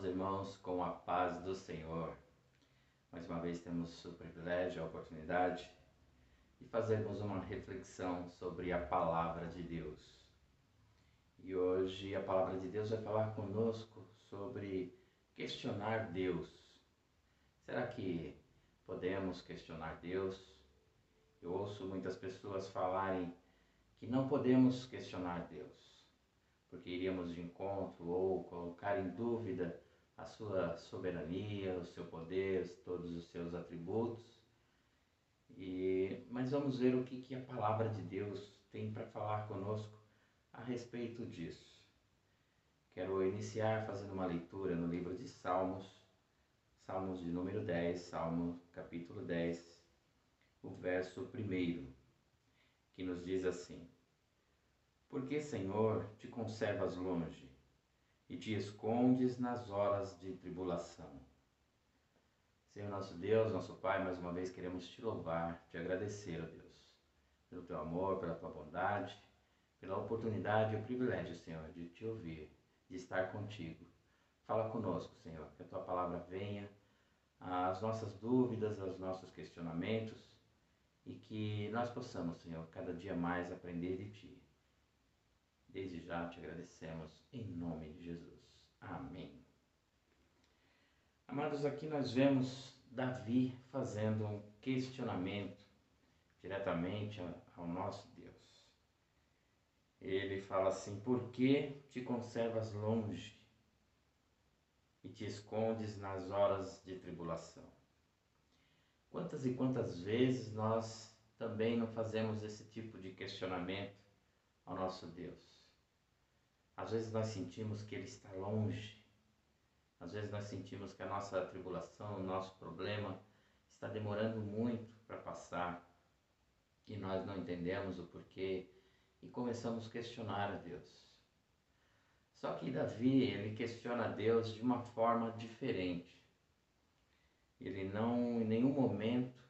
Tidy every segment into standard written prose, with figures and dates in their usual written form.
irmãos, com a paz do Senhor. Mais uma vez temos o privilégio, a oportunidade de fazermos uma reflexão sobre a Palavra de Deus. E hoje a Palavra de Deus vai falar conosco sobre questionar Deus. Será que podemos questionar Deus? Eu ouço muitas pessoas falarem que não podemos questionar Deus, porque iríamos de encontro ou colocar em dúvida a sua soberania, o seu poder, todos os seus atributos. Mas vamos ver o que a Palavra de Deus tem para falar conosco a respeito disso. Quero iniciar fazendo uma leitura no livro de Salmos, Salmos de número 10, Salmo capítulo 10, o verso 1, que nos diz assim: Por que, Senhor, te conservas longe e te escondes nas horas de tribulação? Senhor nosso Deus, nosso Pai, mais uma vez queremos te louvar, te agradecer, ó Deus, pelo teu amor, pela tua bondade, pela oportunidade e o privilégio, Senhor, de te ouvir, de estar contigo. Fala conosco, Senhor, que a tua palavra venha às nossas dúvidas, aos nossos questionamentos e que nós possamos, Senhor, cada dia mais aprender de ti. Desde já te agradecemos, em nome de Jesus. Amém. Amados, aqui nós vemos Davi fazendo um questionamento diretamente ao nosso Deus. Ele fala assim: por que te conservas longe e te escondes nas horas de tribulação? Quantas e quantas vezes nós também não fazemos esse tipo de questionamento ao nosso Deus? Às vezes nós sentimos que Ele está longe. Às vezes nós sentimos que a nossa tribulação, o nosso problema está demorando muito para passar e nós não entendemos o porquê e começamos a questionar a Deus. Só que Davi, ele questiona a Deus de uma forma diferente. Ele não, em nenhum momento,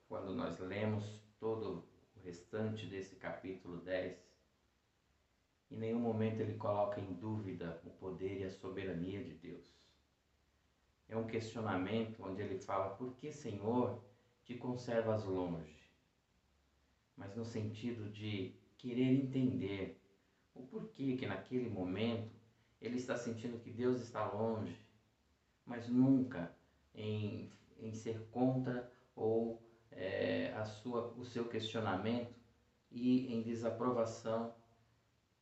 quando nós lemos todo o restante desse capítulo 10, em nenhum momento ele coloca em dúvida o poder e a soberania de Deus. É um questionamento onde ele fala: por que, Senhor, te conservas longe? Mas no sentido de querer entender o porquê que naquele momento ele está sentindo que Deus está longe, mas nunca em ser contra ou o seu questionamento e em desaprovação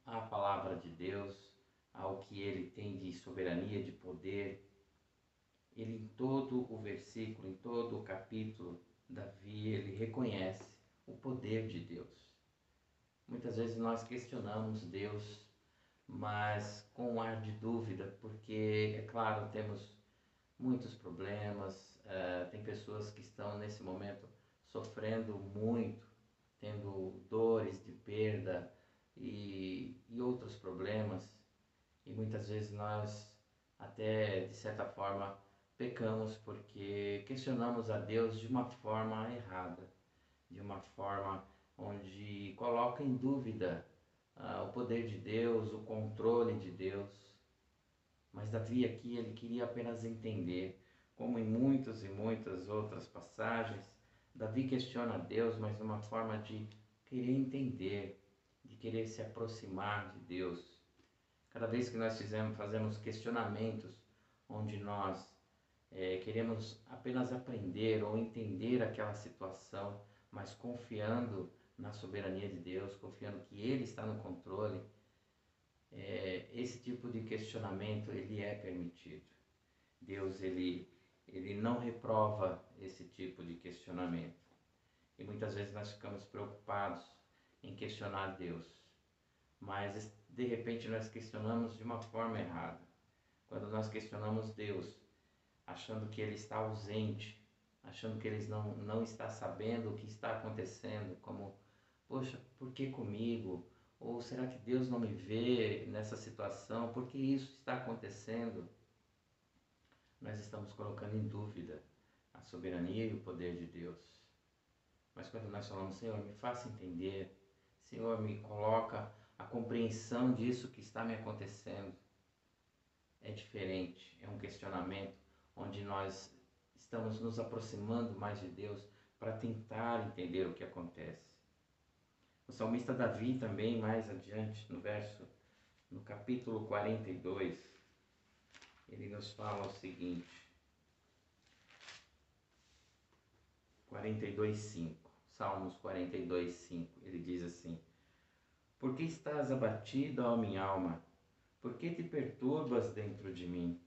à palavra de Deus, ao que ele tem de soberania, de poder. Ele, em todo o versículo, em todo o capítulo, Davi, ele reconhece o poder de Deus. Muitas vezes nós questionamos Deus, mas com um ar de dúvida, porque, é claro, temos muitos problemas, tem pessoas que estão nesse momento sofrendo muito, tendo dores de perda e outros problemas, e muitas vezes nós até, de certa forma, pecamos porque questionamos a Deus de uma forma errada, de uma forma onde coloca em dúvida o poder de Deus, o controle de Deus. Mas Davi aqui, ele queria apenas entender, como em muitas e muitas outras passagens, Davi questiona a Deus, mas de uma forma de querer entender, de querer se aproximar de Deus. Cada vez que nós fazemos questionamentos onde nós queremos apenas aprender ou entender aquela situação, mas confiando na soberania de Deus, confiando que Ele está no controle, esse tipo de questionamento ele é permitido. Deus ele não reprova esse tipo de questionamento. E muitas vezes nós ficamos preocupados em questionar Deus, mas de repente nós questionamos de uma forma errada. Quando nós questionamos Deus, achando que Ele está ausente, achando que Ele não está sabendo o que está acontecendo, como, poxa, por que comigo? Ou será que Deus não me vê nessa situação? Por que isso está acontecendo? Nós estamos colocando em dúvida a soberania e o poder de Deus. Mas quando nós falamos: Senhor, me faça entender, Senhor, me coloca a compreensão disso que está me acontecendo, é diferente, é um questionamento onde nós estamos nos aproximando mais de Deus para tentar entender o que acontece. O salmista Davi também, mais adiante, no capítulo 42, ele nos fala o seguinte, 42:5, Salmos 42:5, ele diz assim: Por que estás abatida, ó minha alma? Por que te perturbas dentro de mim?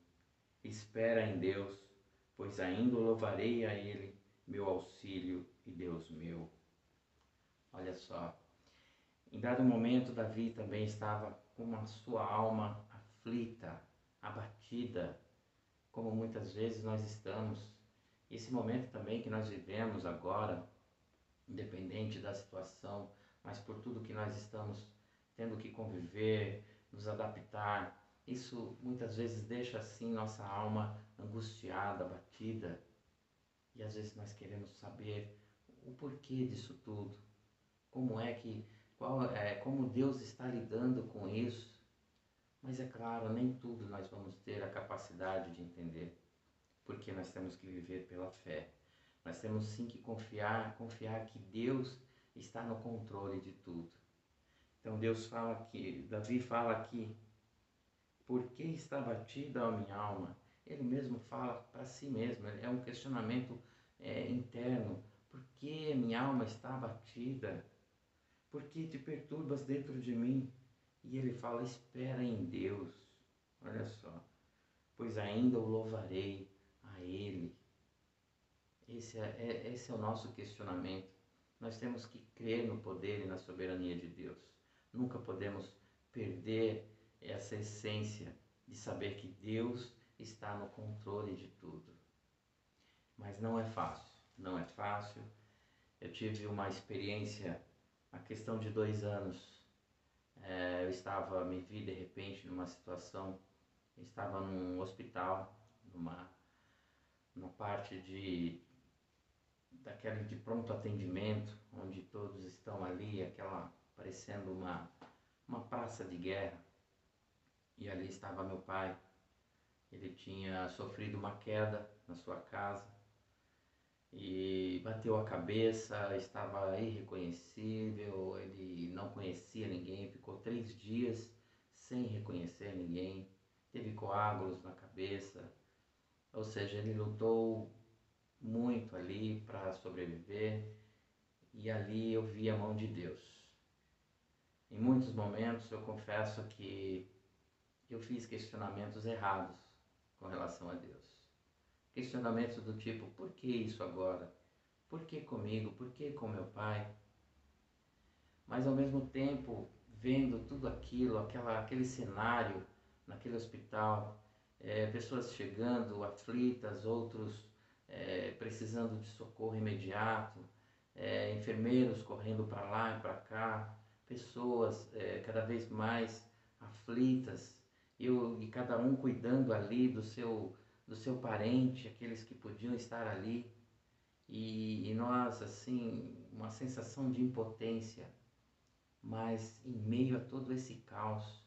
Espera em Deus, pois ainda o louvarei a Ele, meu auxílio e Deus meu. Olha só, em dado momento Davi também estava com a sua alma aflita, abatida, como muitas vezes nós estamos. Esse momento também que nós vivemos agora, independente da situação, mas por tudo que nós estamos tendo que conviver, nos adaptar, isso muitas vezes deixa assim nossa alma angustiada, abatida. E às vezes nós queremos saber o porquê disso tudo, como é que, como Deus está lidando com isso. Mas é claro, nem tudo nós vamos ter a capacidade de entender, porque nós temos que viver pela fé. Nós temos sim que confiar que Deus está no controle de tudo. Então Davi fala aqui, por que está batida a minha alma? Ele mesmo fala para si mesmo, é um questionamento interno. Por que minha alma está abatida? Por que te perturbas dentro de mim? E ele fala, espera em Deus. Olha só, pois ainda o louvarei a Ele. Esse é o nosso questionamento. Nós temos que crer no poder e na soberania de Deus. Nunca podemos perder essa essência de saber que Deus está no controle de tudo. Mas não é fácil, não é fácil. Eu tive uma experiência, a questão de 2 anos, me vi de repente numa situação, eu estava num hospital, numa parte daquele de pronto atendimento, onde todos estão ali, aquela parecendo uma praça de guerra. E ali estava meu pai. Ele tinha sofrido uma queda na sua casa e bateu a cabeça, estava irreconhecível, ele não conhecia ninguém, ficou 3 dias sem reconhecer ninguém, teve coágulos na cabeça, ou seja, ele lutou muito ali para sobreviver, e ali eu vi a mão de Deus. Em muitos momentos eu confesso que eu fiz questionamentos errados com relação a Deus. Questionamentos do tipo, por que isso agora? Por que comigo? Por que com meu pai? Mas ao mesmo tempo, vendo tudo aquilo, aquele cenário naquele hospital, pessoas chegando aflitas, outros precisando de socorro imediato, enfermeiros correndo para lá e para cá, pessoas cada vez mais aflitas, e cada um cuidando ali do seu parente, aqueles que podiam estar ali, e nós, assim, uma sensação de impotência, mas em meio a todo esse caos,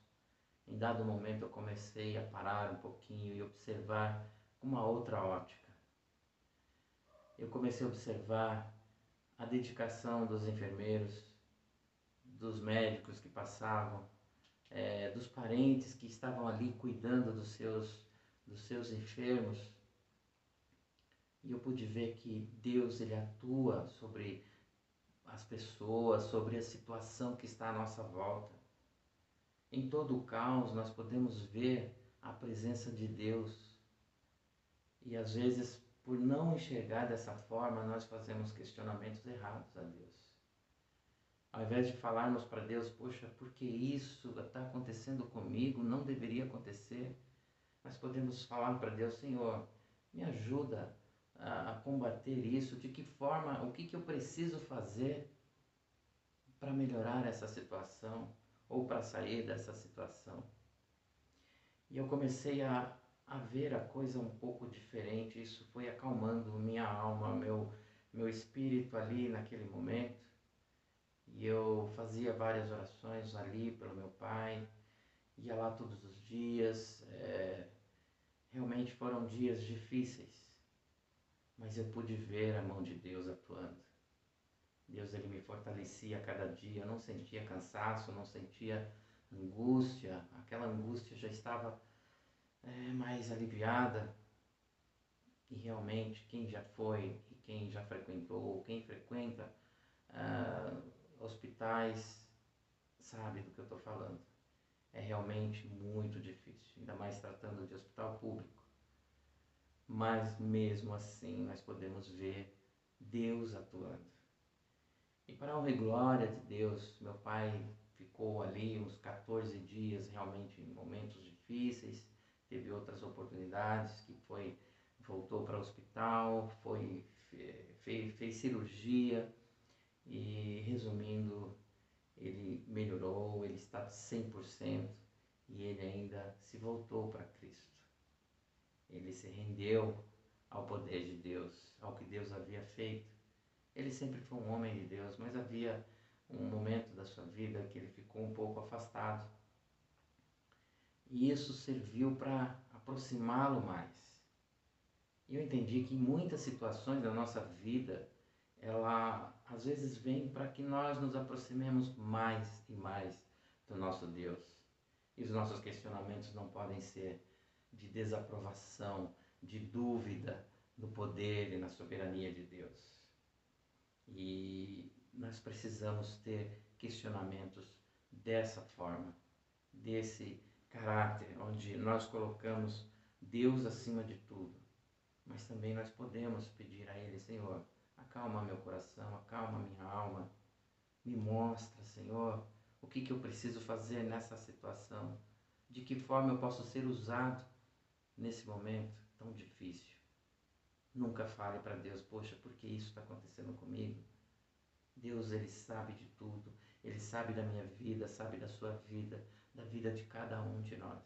em dado momento eu comecei a parar um pouquinho e observar uma outra ótica. Eu comecei a observar a dedicação dos enfermeiros, dos médicos que passavam, dos parentes que estavam ali cuidando dos seus enfermos. E eu pude ver que Deus, ele atua sobre as pessoas, sobre a situação que está à nossa volta. Em todo o caos nós podemos ver a presença de Deus. E às vezes, por não enxergar dessa forma, nós fazemos questionamentos errados a Deus. Ao invés de falarmos para Deus, poxa, por que isso está acontecendo comigo? Não deveria acontecer. Nós podemos falar para Deus, Senhor, me ajuda a combater isso. De que forma, o que eu preciso fazer para melhorar essa situação ou para sair dessa situação? E eu comecei a ver a coisa um pouco diferente. Isso foi acalmando minha alma, meu espírito ali naquele momento. E eu fazia várias orações ali pelo meu pai, ia lá todos os dias, Realmente foram dias difíceis, mas eu pude ver a mão de Deus atuando. Deus, ele me fortalecia a cada dia, eu não sentia cansaço, não sentia angústia, aquela angústia já estava mais aliviada. E realmente quem já foi e quem já frequentou, quem frequenta hospitais, sabe do que eu estou falando. É realmente muito difícil, ainda mais tratando de hospital público. Mas mesmo assim nós podemos ver Deus atuando. E para a honra e glória de Deus, meu pai ficou ali uns 14 dias realmente em momentos difíceis, teve outras oportunidades que voltou para o hospital, fez cirurgia e, resumindo, ele melhorou, ele está 100% e ele ainda se voltou para Cristo. Ele se rendeu ao poder de Deus, ao que Deus havia feito. Ele sempre foi um homem de Deus, mas havia um momento da sua vida que ele ficou um pouco afastado. E isso serviu para aproximá-lo mais. E eu entendi que em muitas situações da nossa vida, ela às vezes vem para que nós nos aproximemos mais e mais do nosso Deus. E os nossos questionamentos não podem ser de desaprovação, de dúvida no poder e na soberania de Deus. E nós precisamos ter questionamentos dessa forma, desse caráter, onde nós colocamos Deus acima de tudo. Mas também nós podemos pedir a Ele: Senhor, acalma meu coração, acalma minha alma, me mostra, Senhor, o que eu preciso fazer nessa situação, de que forma eu posso ser usado nesse momento tão difícil. Nunca fale para Deus: poxa, por que isso está acontecendo comigo? Deus, Ele sabe de tudo, Ele sabe da minha vida, sabe da sua vida, da vida de cada um de nós.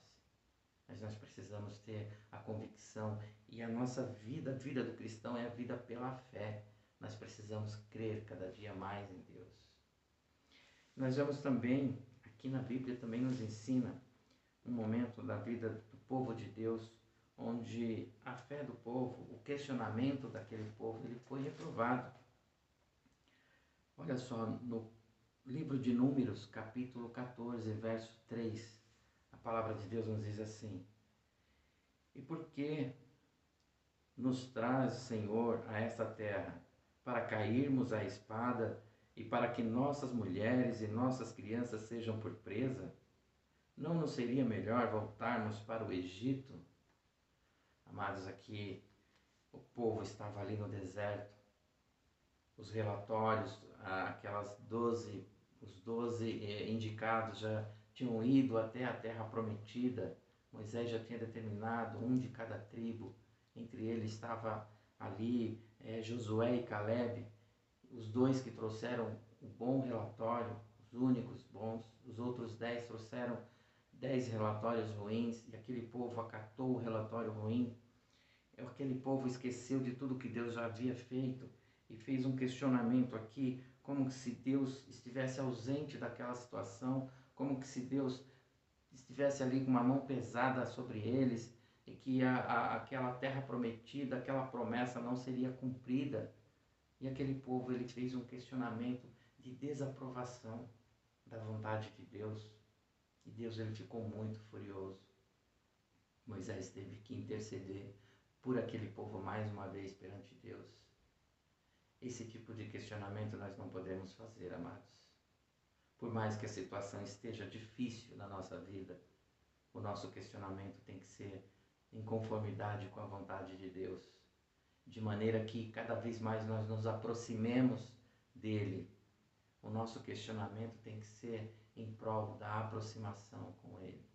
Mas nós precisamos ter a convicção, e a nossa vida, a vida do cristão é a vida pela fé. Nós precisamos crer cada dia mais em Deus. Nós vemos também, aqui na Bíblia também nos ensina um momento da vida do povo de Deus, onde a fé do povo, o questionamento daquele povo, ele foi reprovado. Olha só, no livro de Números, capítulo 14, verso 3, a palavra de Deus nos diz assim: e por que nos traz, Senhor, a esta terra, para cairmos à espada e para que nossas mulheres e nossas crianças sejam por presa? Não nos seria melhor voltarmos para o Egito? Amados, aqui o povo estava ali no deserto. Os relatórios, os 12 indicados já tinham ido até a terra prometida. Moisés já tinha determinado um de cada tribo. Entre eles estava ali Josué e Calebe, os dois que trouxeram um bom relatório, os únicos bons. Os outros 10 trouxeram 10 relatórios ruins, e aquele povo acatou o relatório ruim. Aquele povo esqueceu de tudo que Deus já havia feito e fez um questionamento aqui, como se Deus estivesse ausente daquela situação, como se Deus estivesse ali com uma mão pesada sobre eles, e que aquela terra prometida, aquela promessa não seria cumprida. E aquele povo, ele fez um questionamento de desaprovação da vontade de Deus. E Deus, ele ficou muito furioso. Moisés teve que interceder por aquele povo mais uma vez perante Deus. Esse tipo de questionamento nós não podemos fazer, amados. Por mais que a situação esteja difícil na nossa vida, o nosso questionamento tem que ser em conformidade com a vontade de Deus, de maneira que cada vez mais nós nos aproximemos dele. O nosso questionamento tem que ser em prol da aproximação com ele.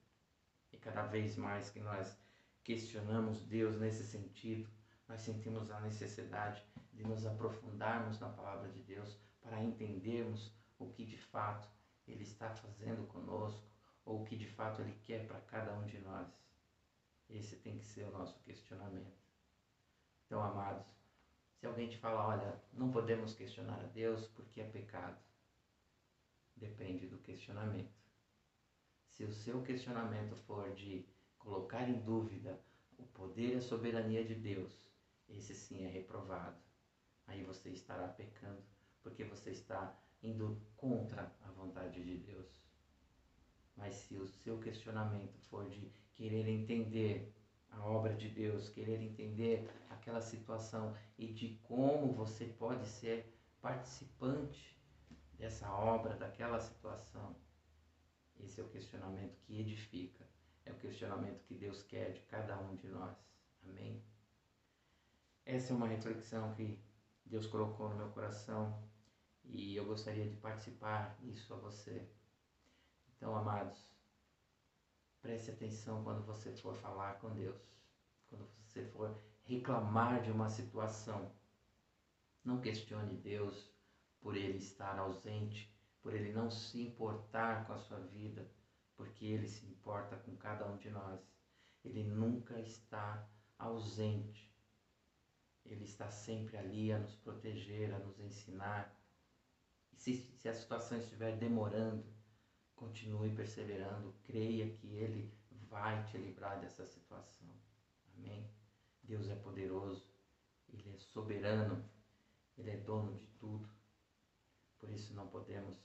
E cada vez mais que nós questionamos Deus nesse sentido, nós sentimos a necessidade de nos aprofundarmos na palavra de Deus para entendermos o que de fato Ele está fazendo conosco, ou o que de fato Ele quer para cada um de nós. Esse tem que ser o nosso questionamento. Então, amados, se alguém te fala: olha, não podemos questionar a Deus porque é pecado, depende do questionamento. Se o seu questionamento for de colocar em dúvida o poder e a soberania de Deus, esse sim é reprovado. Aí você estará pecando, porque você está indo contra a vontade de Deus. Mas se o seu questionamento for de querer entender a obra de Deus, querer entender aquela situação e de como você pode ser participante dessa obra, daquela situação, esse é o questionamento que edifica, é o questionamento que Deus quer de cada um de nós. Amém? Essa é uma reflexão que Deus colocou no meu coração e eu gostaria de participar disso a você. Então, amados, preste atenção quando você for falar com Deus, quando você for reclamar de uma situação. Não questione Deus por Ele estar ausente, por Ele não se importar com a sua vida, porque Ele se importa com cada um de nós. Ele nunca está ausente. Ele está sempre ali a nos proteger, a nos ensinar. E se a situação estiver demorando, continue perseverando, creia que Ele vai te livrar dessa situação. Amém? Deus é poderoso, Ele é soberano, Ele é dono de tudo. Por isso não podemos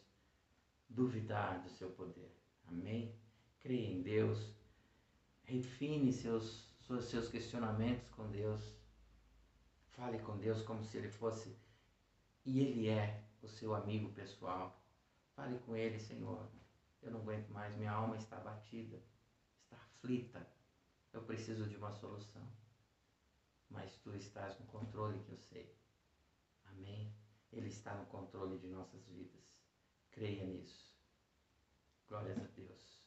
duvidar do seu poder. Amém? Creia em Deus, refine seus questionamentos com Deus. Fale com Deus como se Ele fosse, e Ele é o seu amigo pessoal. Fale com Ele: Senhor, eu não aguento mais, minha alma está abatida, está aflita, eu preciso de uma solução. Mas Tu estás no controle, que eu sei. Amém? Ele está no controle de nossas vidas. Creia nisso. Glórias a Deus.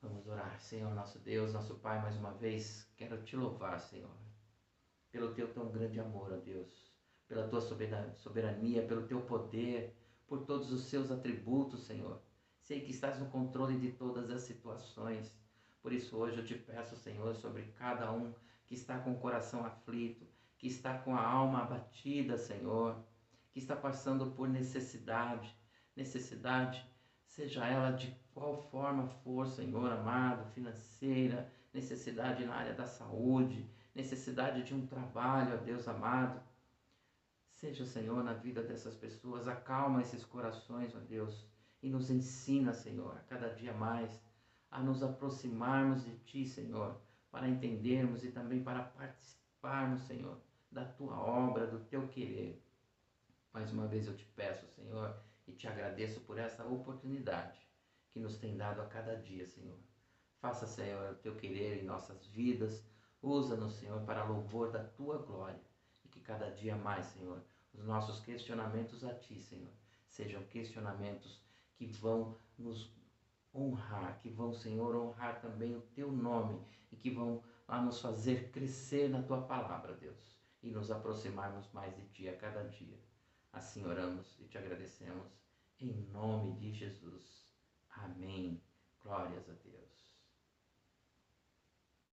Vamos orar. Senhor, nosso Deus, nosso Pai, mais uma vez, quero Te louvar, Senhor, pelo Teu tão grande amor, ó Deus, pela Tua soberania, pelo Teu poder, por todos os Seus atributos, Senhor. Sei que estás no controle de todas as situações. Por isso hoje eu Te peço, Senhor, sobre cada um que está com o coração aflito, que está com a alma abatida, Senhor, que está passando por necessidade, seja ela de qual forma for, Senhor amado, financeira, necessidade na área da saúde, necessidade de um trabalho, ó Deus amado. Seja, Senhor, na vida dessas pessoas, acalma esses corações, ó Deus, e nos ensina, Senhor, a cada dia mais a nos aproximarmos de Ti, Senhor, para entendermos e também para participarmos, Senhor, da Tua obra, do Teu querer. Mais uma vez eu Te peço, Senhor, e Te agradeço por essa oportunidade que nos tem dado a cada dia, Senhor. Faça, Senhor, o Teu querer em nossas vidas. Usa-nos, Senhor, para louvor da Tua glória. E que cada dia mais, Senhor, os nossos questionamentos a Ti, Senhor, sejam questionamentos que vão nos honrar, que vão, Senhor, honrar também o Teu nome e que vão lá nos fazer crescer na Tua palavra, Deus, e nos aproximarmos mais de Ti a cada dia. Assim oramos e Te agradecemos, em nome de Jesus. Amém. Glórias a Deus.